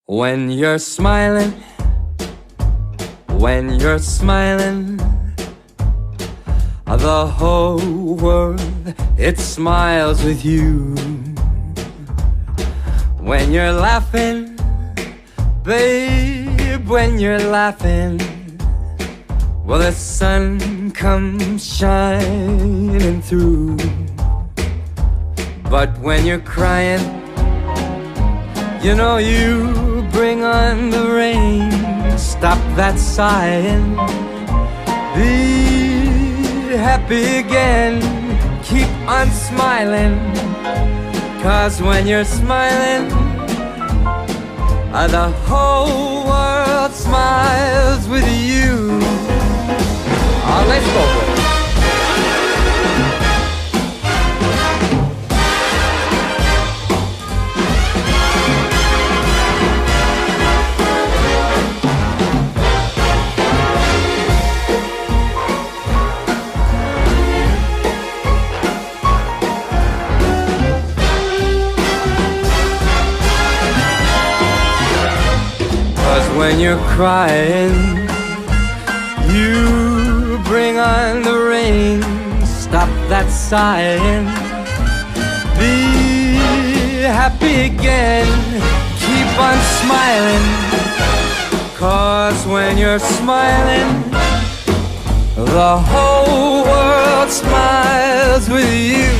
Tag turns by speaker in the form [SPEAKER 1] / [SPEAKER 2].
[SPEAKER 1] When you're smiling, when you're smiling, the whole world, it smiles with you. When you're laughing, babe, when you're laughing, well, the sun comes shining through. But when you're crying, you know you bring on the rain. Stop that sighing, be happy again, keep on smiling. 'Cause when you're smiling, the whole world smiles with you. Let's go for it. 'Cause when you're crying, you bring on the rain. Stop that sighing, be happy again, keep on smiling. 'Cause when you're smiling, the whole world smiles with you.